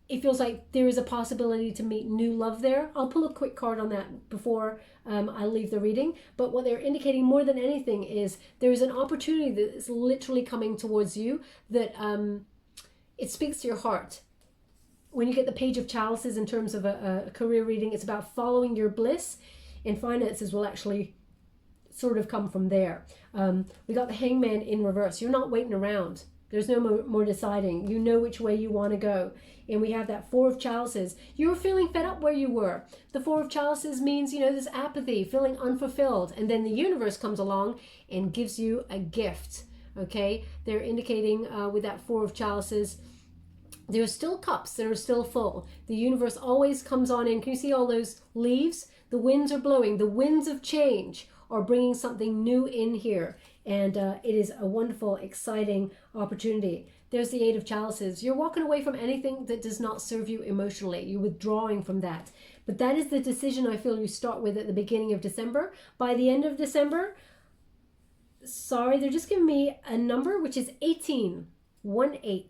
It feels like there is a possibility to meet new love there. I'll pull a quick card on that before I leave the reading. But what they're indicating more than anything is there is an opportunity that is literally coming towards you that it speaks to your heart. When you get the Page of Chalices in terms of a career reading, it's about following your bliss, and finances will actually sort of come from there. We got the Hangman in reverse. You're not waiting around. There's no more deciding. You know which way you want to go. And we have that Four of Chalices. You were feeling fed up where you were. The Four of Chalices means, you know, this apathy, feeling unfulfilled. And then the universe comes along and gives you a gift. Okay? They're indicating with that Four of Chalices, there are still cups that are still full. The universe always comes on in. Can you see all those leaves? The winds are blowing. The winds of change are bringing something new in here. And it is a wonderful, exciting opportunity. There's the Eight of Chalices. You're walking away from anything that does not serve you emotionally. You're withdrawing from that. But that is the decision I feel you start with at the beginning of December. By the end of December, sorry, they're just giving me a number, which is 18. 1-8.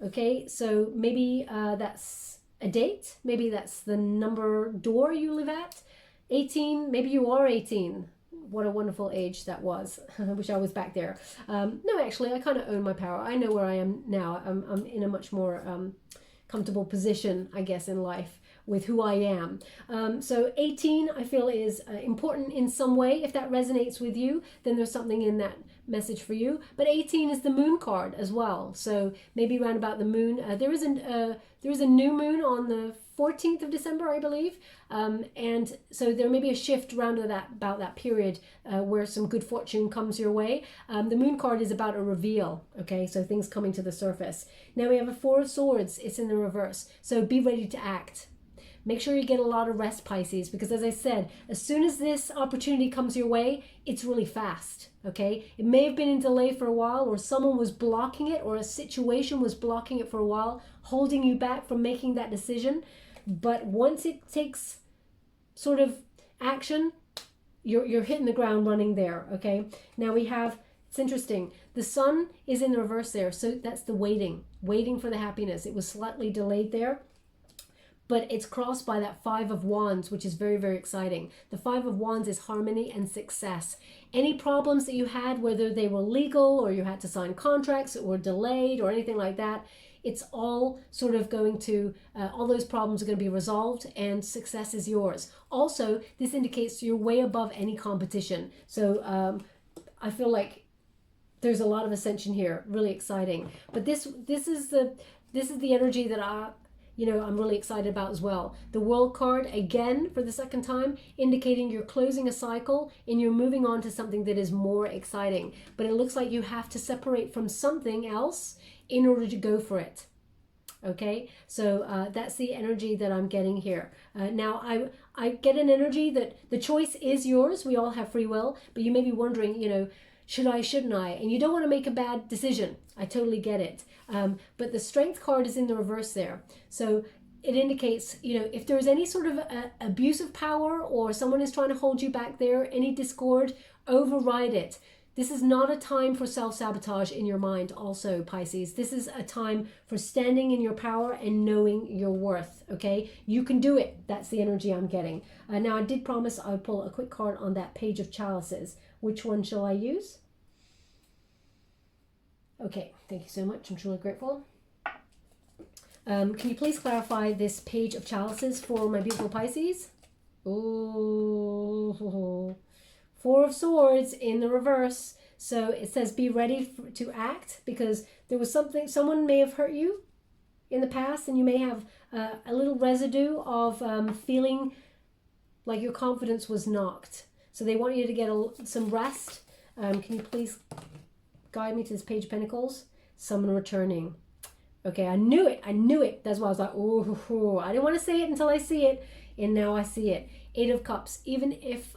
Okay, so maybe that's a date. Maybe that's the number door you live at. 18, maybe you are 18. What a wonderful age that was. I wish I was back there. No, actually, I kind of own my power. I know where I am now. I'm in a much more comfortable position, I guess, in life with who I am. So 18, I feel, is important in some way. If that resonates with you, then there's something in that message for you. But 18 is the moon card as well. So maybe around about the moon. There is a new moon on the 14th of December, I believe. And so there may be a shift around about that period where some good fortune comes your way. The moon card is about a reveal, okay? So things coming to the surface. Now we have a Four of Swords. It's in the reverse. So be ready to act. Make sure you get a lot of rest, Pisces, because as I said, as soon as this opportunity comes your way, it's really fast, okay? It may have been in delay for a while, or someone was blocking it, or a situation was blocking it for a while, holding you back from making that decision. But once it takes sort of action, you're hitting the ground running there, okay? Now we have, it's interesting, the sun is in the reverse there, so that's the waiting for the happiness. It was slightly delayed there. But it's crossed by that Five of Wands, which is very, very exciting. The Five of Wands is harmony and success. Any problems that you had, whether they were legal or you had to sign contracts that were delayed or anything like that, it's all sort of going to, all those problems are going to be resolved and success is yours. Also, this indicates you're way above any competition. So I feel like there's a lot of ascension here, really exciting. But this is the energy that I'm really excited about as well. The World card, again, for the second time, indicating you're closing a cycle and you're moving on to something that is more exciting. But it looks like you have to separate from something else in order to go for it. Okay, so that's the energy that I'm getting here. Now, I get an energy that the choice is yours. We all have free will, but you may be wondering, should I, shouldn't I? And you don't want to make a bad decision. I totally get it. But the Strength card is in the reverse there. So it indicates, if there's any sort of abuse of power or someone is trying to hold you back there, any discord, override it. This is not a time for self-sabotage in your mind also, Pisces. This is a time for standing in your power and knowing your worth, okay? You can do it. That's the energy I'm getting. Now, I did promise I would pull a quick card on that Page of Chalices. Which one shall I use? Okay, thank you so much. I'm truly grateful. Can you please clarify this Page of Chalices for my beautiful Pisces? Ooh, Four of Swords in the reverse. So it says be ready to act, because there was someone may have hurt you in the past, and you may have a little residue of feeling like your confidence was knocked. So they want you to get some rest. Can you please guide me to this Page of Pentacles? Someone returning. Okay, I knew it. That's why I was like, oh, I didn't want to say it until I see it, and now I see it. Eight of Cups. Even if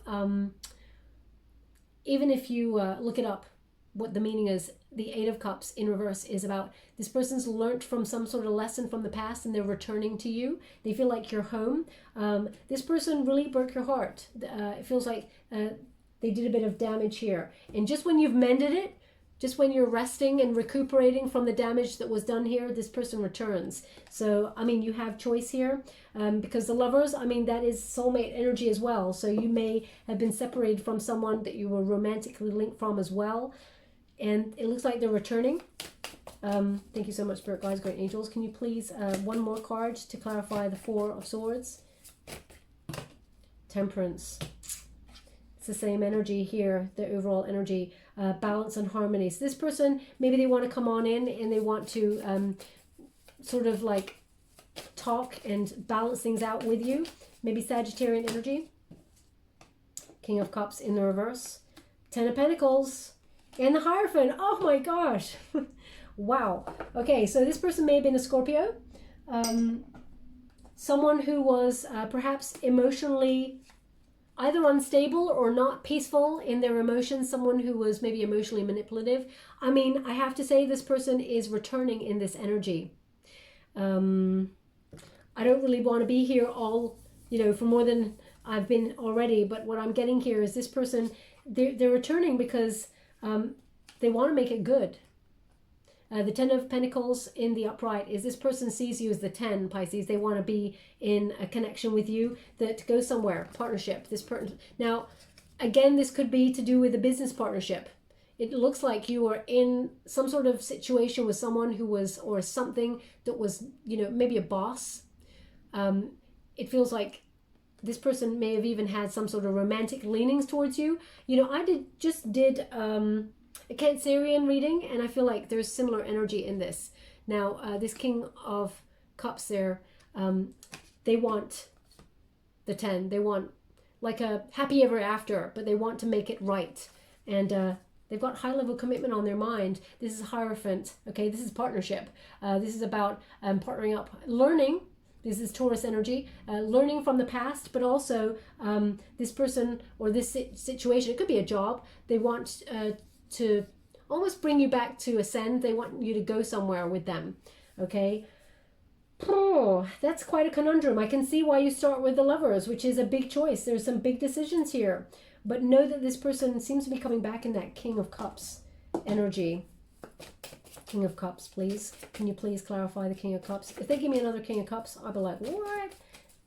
you look it up, what the meaning is, the Eight of Cups in reverse is about this person's learnt from some sort of lesson from the past and they're returning to you. They feel like you're home. This person really broke your heart. It feels like they did a bit of damage here. And just when you've mended it, just when you're resting and recuperating from the damage that was done here, this person returns. So, you have choice here because the Lovers, that is soulmate energy as well. So you may have been separated from someone that you were romantically linked from as well. And it looks like they're returning. Thank you so much, Spirit Guides, Great Angels. Can you please, one more card to clarify the Four of Swords? Temperance. It's the same energy here, the overall energy, balance and harmony. So this person, maybe they want to come on in and they want to sort of like talk and balance things out with you. Maybe Sagittarian energy. King of Cups in the reverse. Ten of Pentacles. And the Hierophant. Oh my gosh. Wow. Okay, so this person may have been a Scorpio. Someone who was perhaps emotionally either unstable or not peaceful in their emotions. Someone who was maybe emotionally manipulative. I mean, I have to say this person is returning in this energy. I don't really want to be here all, for more than I've been already. But what I'm getting here is this person, they're returning because they want to make it good. The Ten of Pentacles in the upright is this person sees you as the 10, Pisces. They want to be in a connection with you that goes somewhere, partnership. This person. Now, again, this could be to do with a business partnership. It looks like you are in some sort of situation with someone who was, or something that was, maybe a boss. It feels like this person may have even had some sort of romantic leanings towards you. I just did a Cancerian reading, and I feel like there's similar energy in this. Now, this King of Cups there, they want the 10. They want like a happy ever after, but they want to make it right. And they've got high level commitment on their mind. This is Hierophant. Okay, this is partnership. This is about partnering up, learning. This is Taurus energy, learning from the past, but also this person or this situation, it could be a job. They want to almost bring you back to ascend. They want you to go somewhere with them. Okay. Oh, that's quite a conundrum. I can see why you start with the Lovers, which is a big choice. There's some big decisions here. But know that this person seems to be coming back in that King of Cups energy. King of Cups, please. Can you please clarify the King of Cups? If they give me another King of Cups, I'll be like, what?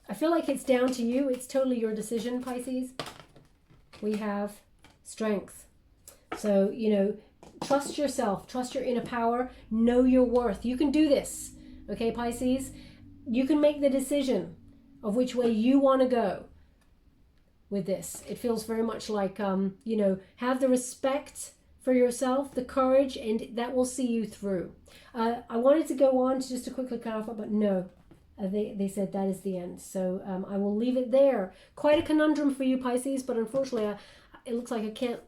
I feel like it's down to you. It's totally your decision, Pisces. We have Strength. So, trust yourself. Trust your inner power. Know your worth. You can do this. Okay, Pisces? You can make the decision of which way you want to go with this. It feels very much like, have the respect for yourself, the courage, and that will see you through. I wanted to go on to just to quickly clarify, but no, they said that is the end. So I will leave it there. Quite a conundrum for you, Pisces, but unfortunately, it looks like I can't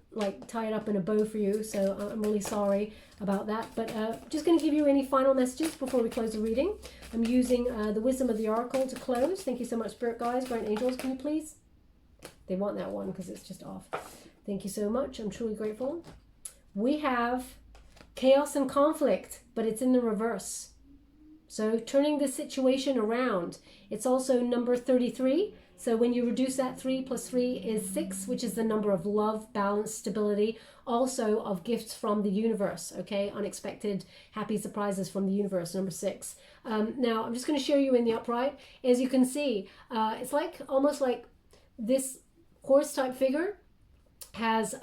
tie it up in a bow for you, so I'm really sorry about that. But just going to give you any final messages before we close the reading. I'm using the Wisdom of the Oracle to close. Thank you so much, Spirit Guides, Guardian Angels. Can you please? They want that one because it's just off. Thank you so much. I'm truly grateful. We have chaos and conflict, but it's in the reverse. So turning the situation around. It's also number 33. So when you reduce that, 3 plus 3 is 6, which is the number of love, balance, stability, also of gifts from the universe, okay? Unexpected, happy surprises from the universe, number 6. Now, I'm just going to show you in the upright. As you can see, it's almost like this horse-type figure has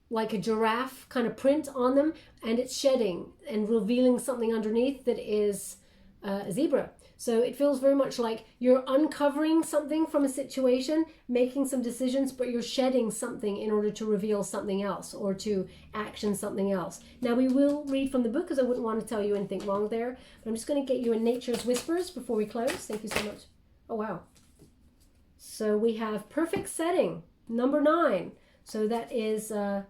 like a giraffe kind of print on them, and it's shedding and revealing something underneath that is a zebra. So it feels very much like you're uncovering something from a situation, making some decisions, but you're shedding something in order to reveal something else or to action something else. Now we will read from the book because I wouldn't want to tell you anything wrong there. But I'm just going to get you in Nature's Whispers before we close. Thank you so much. Oh, wow. So we have Perfect Setting, number 9. So that is the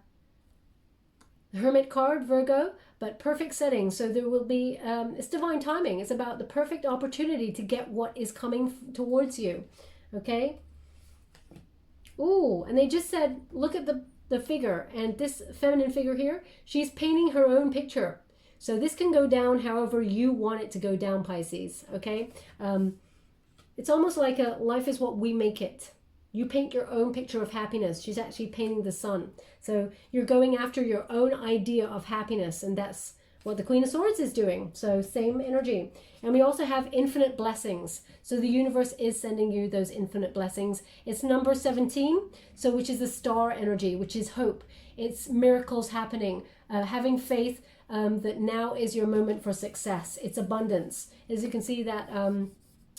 Hermit card, Virgo. But perfect setting, so there will be, it's divine timing. It's about the perfect opportunity to get what is coming towards you, okay? Ooh, and they just said, look at the figure, and this feminine figure here, she's painting her own picture. So this can go down however you want it to go down, Pisces, okay? It's almost like life is what we make it. You paint your own picture of happiness. She's actually painting the sun. So you're going after your own idea of happiness, and that's what the Queen of Swords is doing. So same energy. And we also have infinite blessings. So the universe is sending you those infinite blessings. It's number 17, so which is the star energy, which is hope. It's miracles happening, having faith that now is your moment for success. It's abundance. As you can see that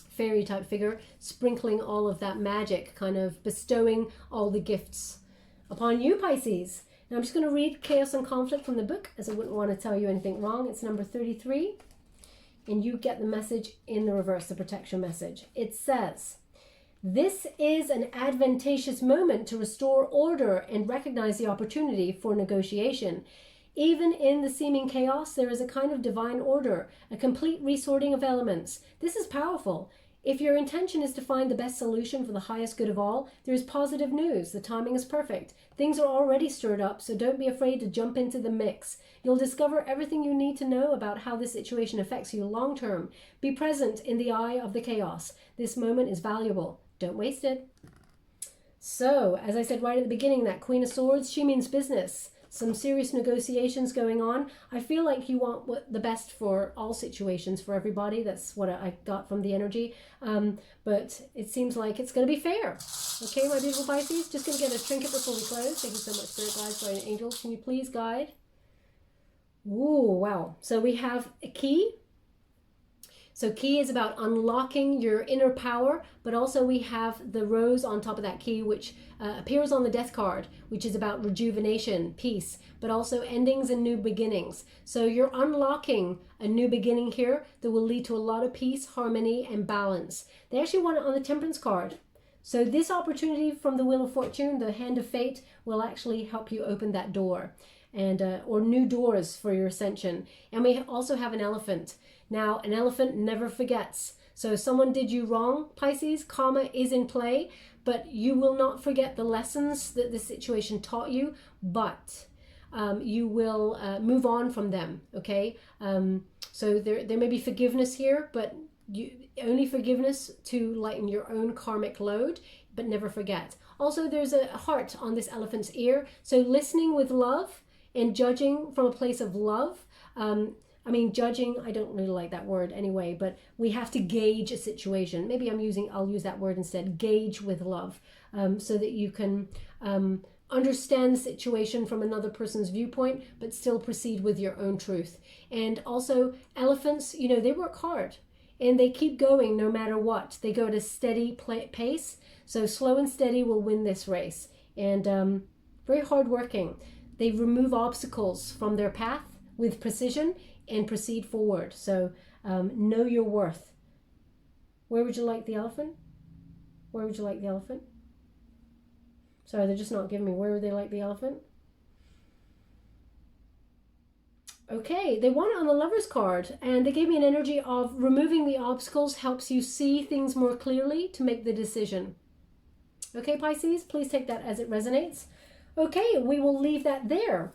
fairy type figure, sprinkling all of that magic, kind of bestowing all the gifts upon you, Pisces. Now I'm just going to read Chaos and Conflict from the book, as I wouldn't want to tell you anything wrong. It's number 33, and you get the message in the reverse, the protection message. It says, this is an advantageous moment to restore order and recognize the opportunity for negotiation. Even in the seeming chaos, there is a kind of divine order, a complete resorting of elements. This is powerful. If your intention is to find the best solution for the highest good of all, there is positive news. The timing is perfect. Things are already stirred up, so don't be afraid to jump into the mix. You'll discover everything you need to know about how this situation affects you long term. Be present in the eye of the chaos. This moment is valuable. Don't waste it. So, as I said right at the beginning, that Queen of Swords, she means business. Some serious negotiations going on. I feel like you want the best for all situations, for everybody. That's what I got from the energy. But it seems like it's going to be fair. Okay, my beautiful Pisces, just going to get a trinket before we close. Thank you so much, Spirit Guides, Guardian Angels. Can you please guide? Ooh, wow. So we have a key. So key is about unlocking your inner power, but also we have the rose on top of that key, which appears on the death card, which is about rejuvenation, peace, but also endings and new beginnings. So you're unlocking a new beginning here that will lead to a lot of peace, harmony, and balance. They actually want it on the Temperance card. So this opportunity from the Wheel of Fortune, the Hand of Fate, will actually help you open that door, and or new doors for your ascension. And we also have an elephant. Now, an elephant never forgets. So if someone did you wrong, Pisces, karma is in play, but you will not forget the lessons that the situation taught you, but you will move on from them, okay? So there may be forgiveness here, but only forgiveness to lighten your own karmic load, but never forget. Also, there's a heart on this elephant's ear, so listening with love and judging from a place of love. Judging, I don't really like that word anyway, but we have to gauge a situation. Maybe I'll use that word instead, gauge with love, so that you can understand the situation from another person's viewpoint, but still proceed with your own truth. And also elephants, they work hard and they keep going no matter what. They go at a steady pace. So slow and steady will win this race. And very hardworking. They remove obstacles from their path with precision and proceed forward. So know your worth. Where would you like the elephant? Where would you like the elephant? Sorry, they're just not giving me. Where would they like the elephant? Okay, they want it on the Lover's card, and they gave me an energy of removing the obstacles helps you see things more clearly to make the decision. Okay, Pisces, please take that as it resonates. Okay, we will leave that there.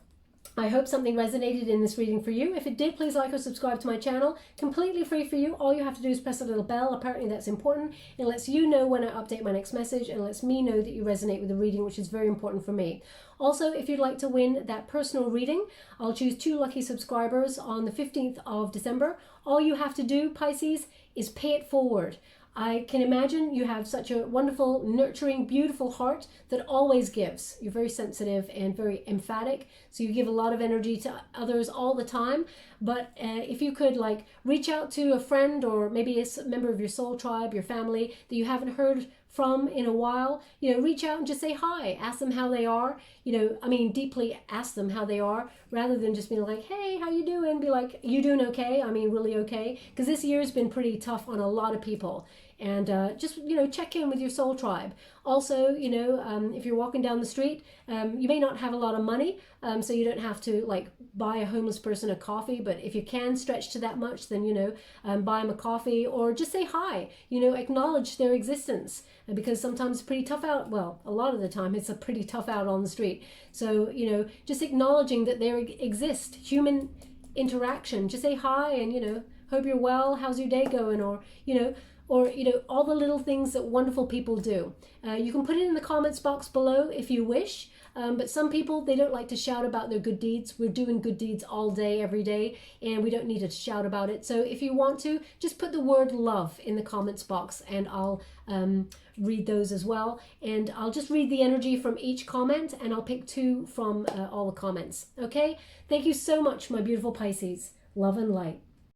I hope something resonated in this reading for you. If it did, please like or subscribe to my channel. Completely free for you. All you have to do is press a little bell. Apparently that's important. It lets you know when I update my next message and lets me know that you resonate with the reading, which is very important for me. Also, if you'd like to win that personal reading, I'll choose 2 lucky subscribers on the 15th of December. All you have to do, Pisces, is pay it forward. I can imagine you have such a wonderful, nurturing, beautiful heart that always gives. You're very sensitive and very emphatic, so you give a lot of energy to others all the time. But if you could reach out to a friend or maybe a member of your soul tribe, your family that you haven't heard from in a while, reach out and just say hi, ask them how they are, deeply ask them how they are, rather than just being like, hey, how you doing? Be like, you doing okay? Really okay? Because this year's been pretty tough on a lot of people. And just, check in with your soul tribe. Also, if you're walking down the street, you may not have a lot of money, so you don't have to buy a homeless person a coffee, but if you can stretch to that much, then, buy them a coffee or just say hi, acknowledge their existence, because sometimes it's pretty tough out. Well, a lot of the time it's a pretty tough out on the street. So, just acknowledging that they exist, human interaction, just say hi and, hope you're well, how's your day going? Or all the little things that wonderful people do. You can put it in the comments box below if you wish, but some people, they don't like to shout about their good deeds. We're doing good deeds all day, every day, and we don't need to shout about it. So if you want to, just put the word love in the comments box and I'll read those as well. And I'll just read the energy from each comment and I'll pick 2 from all the comments. Okay? Thank you so much, my beautiful Pisces. Love and light.